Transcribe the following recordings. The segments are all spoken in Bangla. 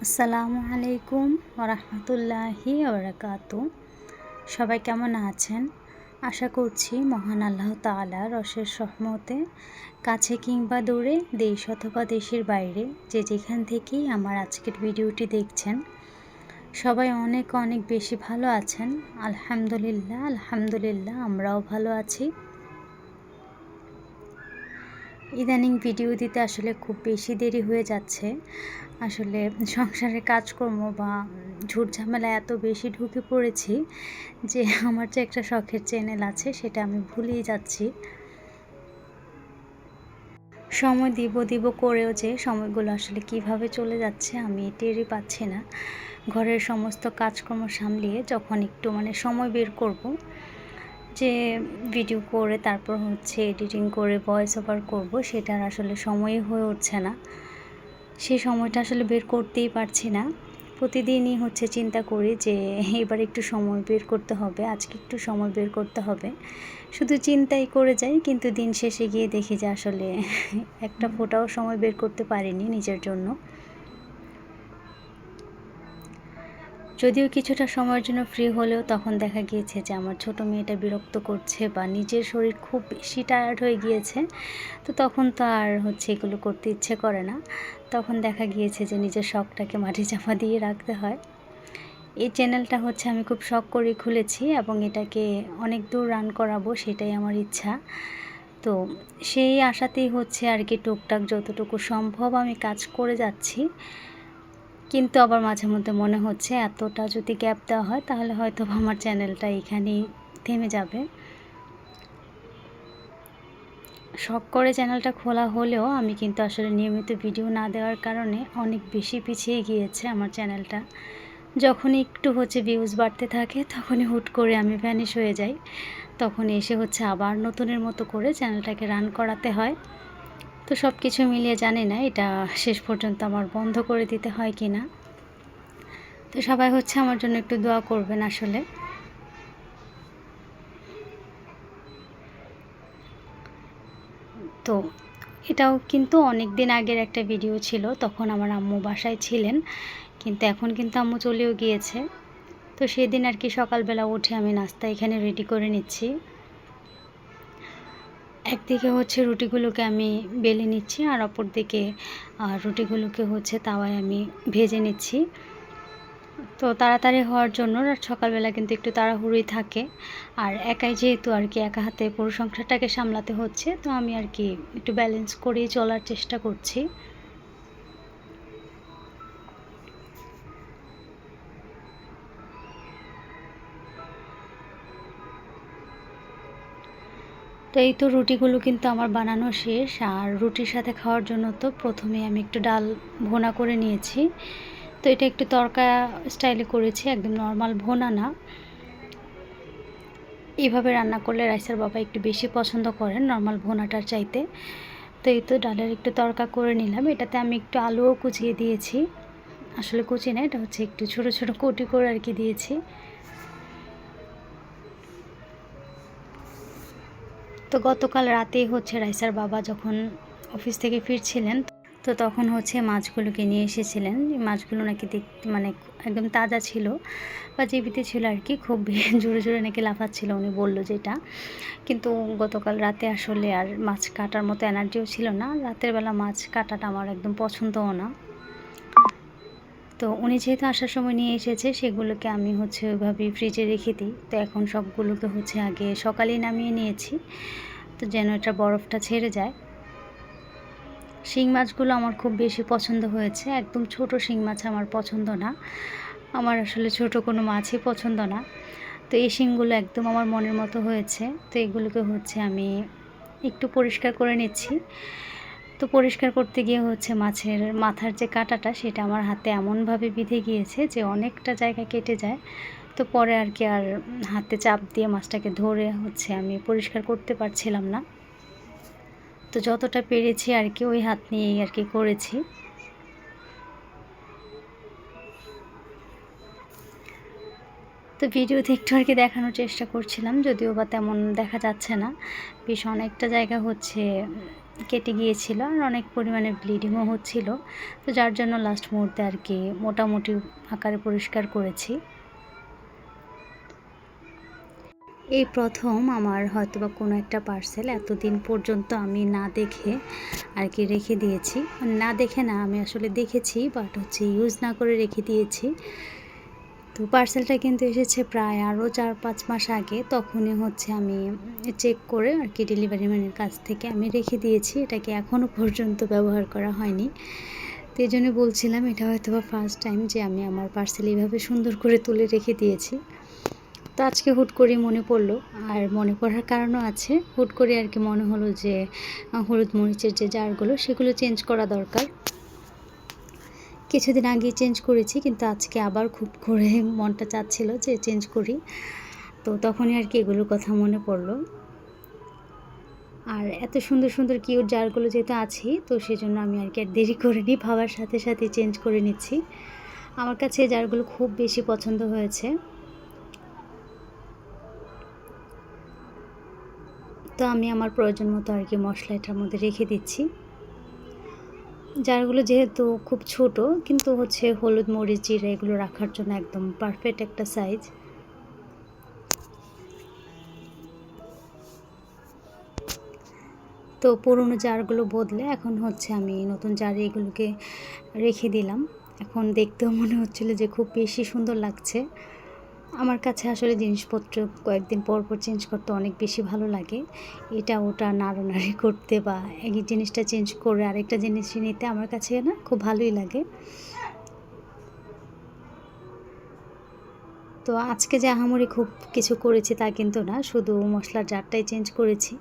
আসসালামু আলাইকুম ওরহমতুল্লাহি ওবরাকাতু। সবাই কেমন আছেন? আশা করছি মহান আল্লাহ তাআলার অশেষ রহমতে কাছে কিংবা দূরে, দেশ অথবা দেশের বাইরে যে যেখান থেকেই আমার আজকের ভিডিওটি দেখছেন, সবাই অনেক অনেক বেশি ভালো আছেন। আলহামদুলিল্লাহ আলহামদুলিল্লাহ আমরাও ভালো আছি। ইদানিং ভিডিও দিতে আসলে খুব বেশি দেরি হয়ে যাচ্ছে। আসলে সংসারের কাজকর্ম বা ঝুটঝামেলা এত বেশি ঢুকে পড়েছি যে আমার যে একটা শখের চ্যানেল আছে সেটা আমি ভুলেই যাচ্ছি। সময় দিব করেও যে সময়গুলো আসলে কিভাবে চলে যাচ্ছে আমি টেরই পাচ্ছি না। ঘরের সমস্ত কাজকর্ম সামলিয়ে যখন একটু সময় বের করব যে ভিডিও করে তারপর এডিটিং করে ভয়েস ওভার করব, সেটার আসলে সময়ই হয়ে উঠছে না। সেই সময়টা আসলে বের করতেই পারছি না। প্রতিদিনই চিন্তা করি যে এবার একটু সময় বের করতে হবে, আজকে একটু সময় বের করতে হবে। শুধু চিন্তাই করে যাই, কিন্তু দিন শেষে গিয়ে দেখি যে আসলে একটা ফোঁটাও সময় বের করতে পারিনি নিজের জন্য। যদিও কিছুটা সময়ের জন্য ফ্রি হলেও তখন দেখা গিয়েছে যে আমার ছোট মেয়েটা বিরক্ত করছে বা নিজের শরীর খুব বেশি টায়ার্ড হয়ে গিয়েছে। তো তখন তো আর এগুলো করতে ইচ্ছে করে না। তখন দেখা গিয়েছে যে নিজের শখটাকে মাটি চাপা দিয়ে রাখতে হয়। এই চ্যানেলটা আমি খুব শখ করে খুলেছি এবং এটাকে অনেক দূর রান করাবো, সেটাই আমার ইচ্ছা। তো সেই আশাতেই আর কি টুকটাক যতটুকু সম্ভব আমি কাজ করে যাচ্ছি। কিন্তু আবার মাঝে মধ্যে মনে হচ্ছে এতটা যদি গ্যাপ দেওয়া হয় তাহলে হয়তো আমার চ্যানেলটা এখানেই থেমে যাবে। শখ করে চ্যানেলটা খোলা হলেও আমি কিন্তু আসলে নিয়মিত ভিডিও না দেওয়ার কারণে অনেক বেশি পিছিয়ে গিয়েছে আমার চ্যানেলটা। যখনই একটু ভিউজ বাড়তে থাকে তখনই হুট করে আমি ভ্যানিশ হয়ে যাই। তখন এসে আবার নতুনের মতো করে চ্যানেলটাকে রান করাতে হয়। তো সব কিছু মিলিয়ে জানি না এটা শেষ পর্যন্ত আমার বন্ধ করে দিতে হয় কি না। তো সবাই আমার জন্য একটু দোয়া করবেন আসলে। তো এটাও কিন্তু অনেক দিন আগের একটা ভিডিও ছিল, তখন আমার আম্মু বাসায় ছিলেন, কিন্তু এখন কিন্তু আম্মু চলেও গিয়েছে। তো সেদিন আর কি সকালবেলা উঠে আমি নাস্তা এখানে রেডি করে নিচ্ছি। একদিকে রুটিগুলোকে আমি বেলে নিচ্ছি আর অপর দিকে রুটিগুলোকে তাওয়ায় আমি ভেজে নিচ্ছি। তো তাড়াতাড়ি হওয়ার জন্য সকালবেলা কিন্তু একটু তাড়াহুড়োই থাকে। আর একাই যেহেতু আর কি একা হাতে পুরো সংসারটাকে সামলাতে হচ্ছে, তো আমি আর কি একটু ব্যালেন্স করেই চলার চেষ্টা করছি। তো এই তো রুটিগুলো কিন্তু আমার বানানো শেষ। আর রুটির সাথে খাওয়ার জন্য তো প্রথমে আমি একটু ডাল ভোনা করে নিয়েছি। তো এটা একটু তড়কা স্টাইলে করেছি, একদম নর্মাল ভোনা না। এইভাবে রান্না করলে রাইসার বাবা একটু বেশি পছন্দ করেন নর্মাল ভোনাটার চাইতে। তো এই তো ডালের একটু তড়কা করে নিলাম। এটাতে আমি একটু আলুও কুচিয়ে দিয়েছি। আসলে কুচি না, এটা একটু ছোটো ছোটো কোটি করে আর কি দিয়েছি। তো গতকাল রাতেই রাইসার বাবা যখন অফিস থেকে ফিরছিলেন, তো তখন মাছগুলোকে নিয়ে এসেছিলেন। মাছগুলো নাকি দেখতে একদম তাজা ছিল বা জীবিত ছিল আর কি, খুব জোরে জোরে নাকি লাফাচ্ছিল উনি বললো যেটা। কিন্তু গতকাল রাতে আসলে আর মাছ কাটার মতো এনার্জিও ছিল না। রাতের বেলা মাছ কাটাটা আমার একদম পছন্দও না। তো উনি যেহেতু আসার সময় নিয়ে এসেছে, সেগুলোকে আমি ওইভাবেই ফ্রিজে রেখে দিই। তো এখন সবগুলোকে আগে সকালেই নামিয়ে নিয়েছি, তো যেন এটা বরফটা ছেড়ে যায়। শিং মাছগুলো আমার খুব বেশি পছন্দ হয়েছে। একদম ছোট শিং মাছ আমার পছন্দ না, আমার আসলে ছোট কোনো মাছই পছন্দ না। তো এই শিংগুলো একদম আমার মনের মতো হয়েছে। তো এগুলোকে আমি একটু পরিষ্কার করে নিচ্ছি। তো পরিষ্কার করতে গিয়ে মাছের মাথার যে কাঁটাটা, সেটা আমার হাতে এমনভাবে বিঁধে গিয়েছে যে অনেকটা জায়গা কেটে যায়। তো পরে আর কি আর হাতে চাপ দিয়ে মাছটাকে ধরে আমি পরিষ্কার করতে পারছিলাম না। তো যতটা পেরেছি আর কি ওই হাত নিয়েই আর কি করেছি। তো ভিডিওতে একটু আর কি দেখানোর চেষ্টা করছিলাম, যদিও বা তেমন দেখা যাচ্ছে না। বেশ অনেকটা জায়গা কেটে গিয়েছিল আর অনেক পরিমাণে ব্লিডিংও হচ্ছিল। তো যার জন্য লাস্ট মুহূর্তে আর কি মোটামুটি আকারে পরিষ্কার করেছি। এই প্রথম আমার হয়তোবা কোনো একটা পার্সেল এতদিন পর্যন্ত আমি না দেখে আর কি রেখে দিয়েছি। না দেখে না, আমি আসলে দেখেছি বাট হচ্ছে ইউজ না করে রেখে দিয়েছি। তো পার্সেলটা কিন্তু এসেছে প্রায় আরও 4-5 মাস আগে। তখনই হচ্ছে আমি চেক করে আর কি ডেলিভারি ম্যানের কাছ থেকে আমি রেখে দিয়েছি। এটাকে এখনও পর্যন্ত ব্যবহার করা হয়নি। তো এই জন্য বলছিলাম এটা হয়তো বা ফার্স্ট টাইম যে আমি আমার পার্সেল এইভাবে সুন্দর করে তুলে রেখে দিয়েছি। তো আজকে হুট করে মনে পড়লো, আর মনে পড়ার কারণও আছে। হুট করে আর কি মনে হলো যে হলুদ মরিচের যে জারগুলো সেগুলো চেঞ্জ করা দরকার। কিছুদিন আগেই চেঞ্জ করেছি, কিন্তু আজকে আবার খুব করে মনটা চাচ্ছিল যে চেঞ্জ করি। তো তখনই আর কি এগুলোর কথা মনে পড়লো। আর এত সুন্দর সুন্দর কিউট জারগুলো যেহেতু আছেই, তো সেজন্য আমি আর কি আর দেরি করিনি, ভাবার সাথে সাথে চেঞ্জ করে নিচ্ছি। আমার কাছে এই জারগুলো খুব বেশি পছন্দ হয়েছে। তো আমি আমার প্রয়োজন মতো আর কি মশলা এটার মধ্যে রেখে দিচ্ছি। জারগুলো যেহেতু খুব ছোট, কিন্তু হচ্ছে হলুদ মরিচ জিরা এগুলো রাখার জন্য একদম পারফেক্ট একটা সাইজ। তো পুরনো জারগুলো বদলে এখন হচ্ছে আমি নতুন জারে এগুলোকে রেখে দিলাম। এখন দেখতেও মনে হচ্ছিল যে খুব বেশি সুন্দর লাগছে। আমার কাছে আসলে জিনিসপত্র কয়েকদিন পর পর চেঞ্জ করতে অনেক বেশি ভালো লাগে। এটা ওটা নাড়ানাড়ি করতে বা এই জিনিসটা চেঞ্জ করে আরেকটা জিনিস নিতে আমার কাছে না খুব ভালোই লাগে। তো আজকে যে আহামরি খুব কিছু করেছি তা কিন্তু না, শুধু মশলার জারটাই চেঞ্জ করেছি।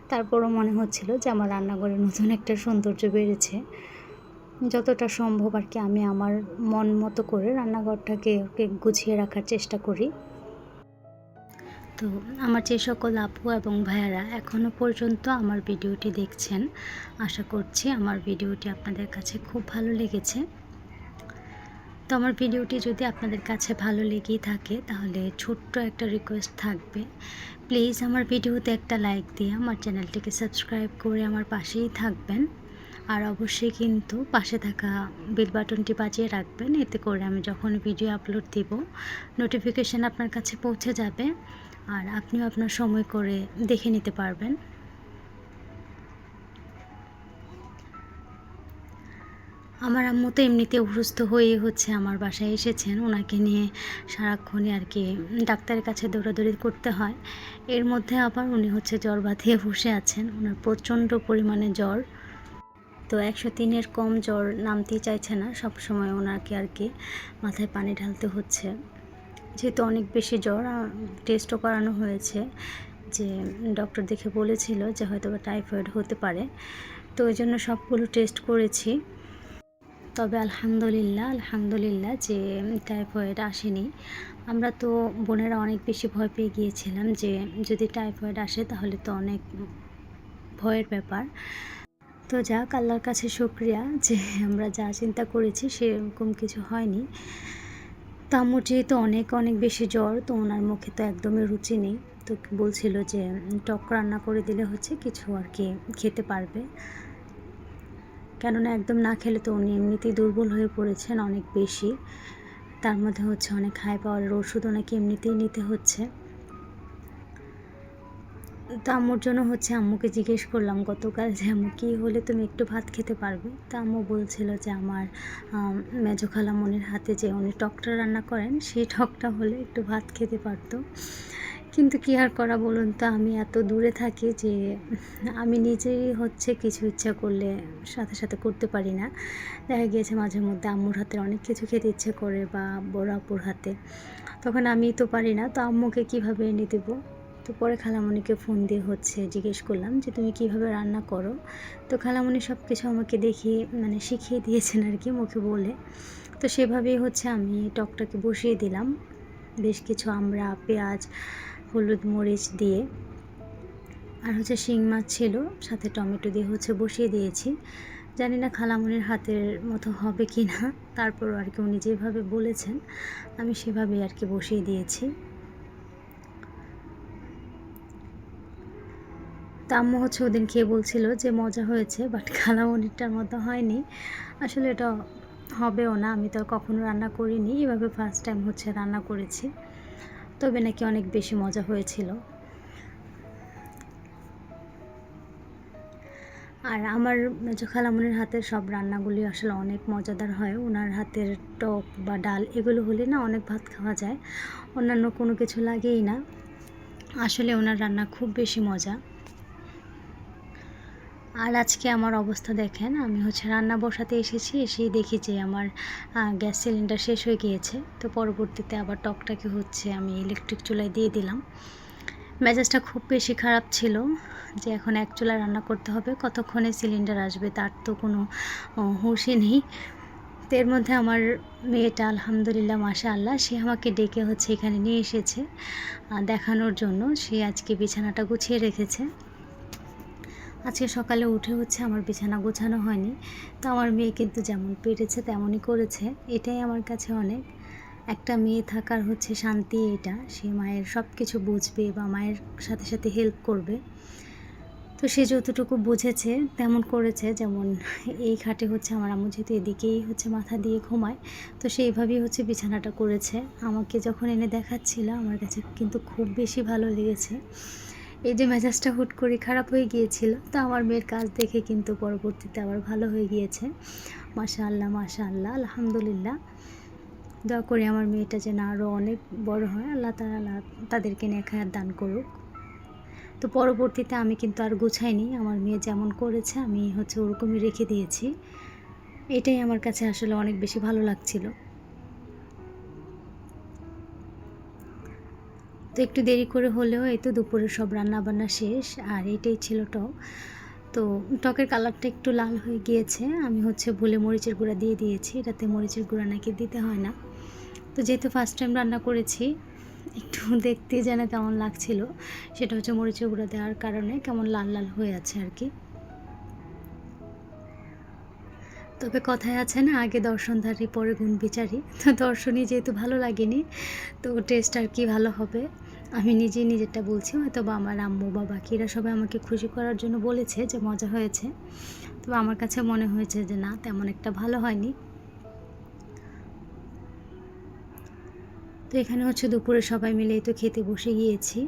তারপরও মনে হচ্ছিল যে আমার রান্নাঘরে নতুন একটা সৌন্দর্য বেড়েছে। যতটা সম্ভব আর কি আমি আমার মন মতো করে রান্নাঘরটাকে গুছিয়ে রাখার চেষ্টা করি। তো আমার যে সকল আপু এবং ভাইয়ারা এখনও পর্যন্ত আমার ভিডিওটি দেখছেন, আশা করছি আমার ভিডিওটি আপনাদের কাছে খুব ভালো লেগেছে। তো আমার ভিডিওটি যদি আপনাদের কাছে ভালো লেগেই থাকে তাহলে ছোট্ট একটা রিকোয়েস্ট থাকবে, প্লিজ আমার ভিডিওতে একটা লাইক দিয়ে আমার চ্যানেলটিকে সাবস্ক্রাইব করে আমার পাশেই থাকবেন। আর অবশ্যই কিন্তু পাশে থাকা বেল বাটনটি বাজিয়ে রাখবেন, এতে করে আমি যখন ভিডিও আপলোড দিব নোটিফিকেশান আপনার কাছে পৌঁছে যাবে আর আপনিও আপনার সময় করে দেখে নিতে পারবেন। আমার আম্মু তো এমনিতে অসুস্থ হয়েই হচ্ছে আমার বাসায় এসেছেন, ওনাকে নিয়ে সারাক্ষণই আর কি ডাক্তারের কাছে দৌড়াদৌড়ি করতে হয়। এর মধ্যে আবার উনি হচ্ছে জ্বর বাঁধিয়ে বসে আছেন, ওনার প্রচণ্ড পরিমাণে জ্বর। তো 103-এর কম জ্বর নামতেই চাইছে না, সব সময় ওনাকে আর কি মাথায় পানি ঢালতে হচ্ছে। যেহেতু অনেক বেশি জ্বর, টেস্টও করানো হয়েছে, যে ডক্টর দেখে বলেছিল যে হয়তো বা টাইফয়েড হতে পারে। তো ওই জন্য সবগুলো টেস্ট করেছি, তবে আলহামদুলিল্লাহ যে টাইফয়েড আসেনি। আমরা তো বোনেরা অনেক বেশি ভয় পেয়ে গিয়েছিলাম যে যদি টাইফয়েড আসে তাহলে তো অনেক ভয়ের ব্যাপার। তো যাক, আল্লাহর কাছে শুকরিয়া যে আমরা যা চিন্তা করেছি সেরকম কিছু হয়নি। তো আম্মুর যেহেতু অনেক বেশি জ্বর, তো ওনার মুখে তো একদমই রুচি নেই। তো বলছিল যে টক রান্না করে দিলে হচ্ছে কিছু আর কি খেতে পারবে, কেননা একদম না খেলে তো উনি এমনিতেই দুর্বল হয়ে পড়েছেন অনেক বেশি। তার মধ্যে হচ্ছে অনেক হাই পাওয়ারের ওষুধ ওনাকে এমনিতেই নিতে হচ্ছে। তো আম্মুর জন্য হচ্ছে আম্মুকে জিজ্ঞেস করলাম গতকাল যে আম্মু কী হলে তুমি একটু ভাত খেতে পারবে। তো আম্মু বলছিল যে আমার মেজো খালামণির হাতে যে উনি টকটা রান্না করেন সেই টকটা হলে একটু ভাত খেতে পারতো। কিন্তু কী আর করা বলুন তো, আমি এত দূরে থাকি যে আমি নিজেই হচ্ছে কিছু ইচ্ছা করলে সাথে সাথে করতে পারি না। দেখা গিয়েছে মাঝে মধ্যে আম্মুর হাতের অনেক কিছু খেতে ইচ্ছে করে বা বড় আপুর হাতে, তখন আমি তো পারি না, তো আম্মুকে কীভাবে এনে দেবো। তো পরে খালামণিকে ফোন দিয়ে হচ্ছে জিজ্ঞেস করলাম যে তুমি কীভাবে রান্না করো। তো খালামণি সব কিছু আমাকে দেখিয়ে মানে শিখিয়ে দিয়েছেন আর কি মুখে বলে। তো সেভাবেই হচ্ছে আমি টকটাকে বসিয়ে দিলাম, বেশ কিছু আমড়া, পেঁয়াজ, হলুদ মরিচ দিয়ে, আর হচ্ছে শিং মাছ ছিল সাথে টমেটো দিয়ে হচ্ছে বসিয়ে দিয়েছি। জানি না খালামণির হাতের মতো হবে কি না, তারপরও আর কি উনি যেভাবে বলেছেন আমি সেভাবেই আর কি বসিয়ে দিয়েছি। তো তো আম্মু হচ্ছে ওদিন খেয়ে বলছিল যে মজা হয়েছে, বাট খালামণিরটার মতো হয়নি। আসলে এটা হবেও না, আমি তো আর কখনো রান্না করিনি, এভাবে ফার্স্ট টাইম হচ্ছে রান্না করেছি। তবে নাকি অনেক বেশি মজা হয়েছিল। আর আমার মেজো খালামণির হাতের সব রান্নাগুলি আসলে অনেক মজাদার হয়। ওনার হাতের টক বা ডাল এগুলো হলে না অনেক ভাত খাওয়া যায়, অন্যান্য কোনো কিছু লাগেই না। আসলে ওনার রান্না খুব বেশি মজা। আর আজকে আমার অবস্থা দেখেন, আমি হচ্ছে রান্না বসাতে এসেছি, এসেই দেখি যে আমার গ্যাস সিলিন্ডার শেষ হয়ে গিয়েছে। তো পরবর্তীতে আবার টকটাকে হচ্ছে আমি ইলেকট্রিক চুলায় দিয়ে দিলাম। মেজাজটা খুব বেশি খারাপ ছিল যে এখন এক চুলা রান্না করতে হবে, কতক্ষণে সিলিন্ডার আসবে তার তো কোনো হুঁশই নেই। তো এর মধ্যে আমার মেয়েটা আলহামদুলিল্লাহ মাশাআল্লাহ সে আমাকে ডেকে হচ্ছে এখানে নিয়ে এসেছে দেখানোর জন্য। সে আজকে বিছানাটা গুছিয়ে রেখেছে। আজকে সকালে উঠে হচ্ছে আমার বিছানা গোছানো হয়নি। তো আমার মেয়ে কিন্তু যেমন পেরেছে তেমনই করেছে, এটাই আমার কাছে অনেক। একটা মেয়ে থাকার হচ্ছে শান্তি এটা, সে মায়ের সব কিছু বুঝবে বা মায়ের সাথে সাথে হেল্প করবে। তো সে যতটুকু বুঝেছে তেমন করেছে। যেমন এই খাটে হচ্ছে আমার আম্মু যেহেতু এদিকেই হচ্ছে মাথা দিয়ে ঘুমায়, তো সেইভাবেই হচ্ছে বিছানাটা করেছে। আমাকে যখন এনে দেখাচ্ছিল আমার কাছে কিন্তু খুব বেশি ভালো লেগেছে। এই যে মেজাজটা হুট করে খারাপ হয়ে গিয়েছিল, তো আমার মেয়ের কাজ দেখে কিন্তু পরবর্তীতে আবার ভালো হয়ে গিয়েছে। মাশাআল্লাহ মাশাআল্লাহ আলহামদুলিল্লাহ। দোয়া করি আমার মেয়েটা যেন আরও অনেক বড় হয়, আল্লাহ তাআলা তাদেরকে নেক হায়াত দান করুক। তো পরবর্তীতে আমি কিন্তু আর গুছাইনি, আমার মেয়ে যেমন করেছে আমি হচ্ছে ওরকমই রেখে দিয়েছি। এটাই আমার কাছে আসলে অনেক বেশি ভালো লাগছিল। তো একটু দেরি করে হলেও এই তো দুপুরের সব রান্না বান্না শেষ। আর এটাই ছিল টক। তো টকের কালারটা একটু লাল হয়ে গিয়েছে, আমি হচ্ছে ভুলে মরিচের গুঁড়া দিয়ে দিয়েছি। এটাতে মরিচের গুঁড়া নাকি দিতে হয় না। তো যেহেতু ফার্স্ট টাইম রান্না করেছি, একটু দেখতে যেন কেমন লাগছিল, সেটা হচ্ছে মরিচের গুঁড়া দেওয়ার কারণে কেমন লাল লাল হয়ে আছে আর কি। তবে কথায় আছে না, আগে দর্শনধারী পরে গুণ বিচারী। তো দর্শনই যেহেতু ভালো লাগেনি, তো টেস্ট আর কি ভালো হবে। আমি নিজেই নিজেরটা বলছি, হয়তো বা আমার আম্মু বা বাকিরা সবাই আমাকে খুশি করার জন্য বলেছে যে মজা হয়েছে। তবে আমার কাছে মনে হয়েছে যে না, তেমন একটা ভালো হয়নি। তো এখানে হচ্ছে দুপুরে সবাই মিলেই তো খেতে বসে গিয়েছি।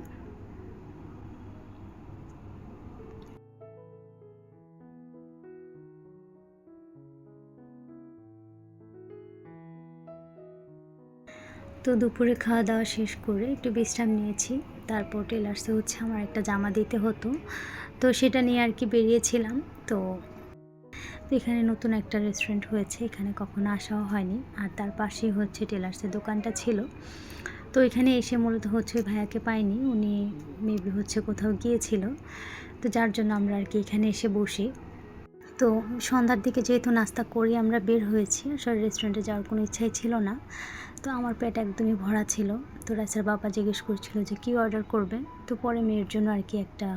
তো দুপুরে খাওয়া দাওয়া শেষ করে একটু বিশ্রাম নিয়েছি। তারপর টেলার্সে হচ্ছে আমার একটা জামা দিতে হতো, তো সেটা নিয়ে আর কি বেরিয়েছিলাম। তো এখানে নতুন একটা রেস্টুরেন্ট হয়েছে, এখানে কখনো আসাও হয়নি। আর তার পাশেই হচ্ছে টেলার্সের দোকানটা ছিল। তো এখানে এসে মূলত হচ্ছে ভাইয়াকে পাইনি, উনি মেবি হচ্ছে কোথাও গিয়েছিল। তো যার জন্য আমরা আর কি এখানে এসে বসি। তো সন্ধ্যার দিকে যেহেতু নাস্তা করি আমরা বের হয়েছি, আসলে রেস্টুরেন্টে যাওয়ার কোনো ইচ্ছাই ছিল না। তো আমার পেট একদমই ভরা ছিল। তো রাইসার বাবা জিজ্ঞেস করছিল যে কী অর্ডার করবে। তো পরে মেয়ের জন্য আর কি একটা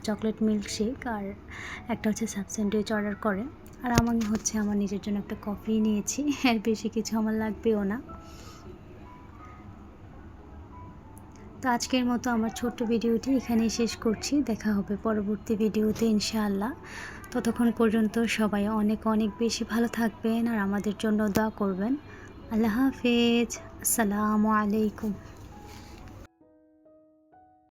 চকলেট মিল্কশেক আর একটা হচ্ছে সাব স্যান্ডউইচ অর্ডার করে। আর আমি হচ্ছে আমার নিজের জন্য একটা কফি নিয়েছি, এর বেশি কিছু আমার লাগবেও না। তো আজকের মতো আমার ছোট্ট ভিডিওটি এখানেই শেষ করছি। দেখা হবে পরবর্তী ভিডিওতে ইনশাআল্লাহ। ততক্ষণ পর্যন্ত সবাই অনেক অনেক বেশি ভালো থাকবেন আর আমাদের জন্য দোয়া করবেন। আল্লাহ হাফেজ। আসসালামু আলাইকুম।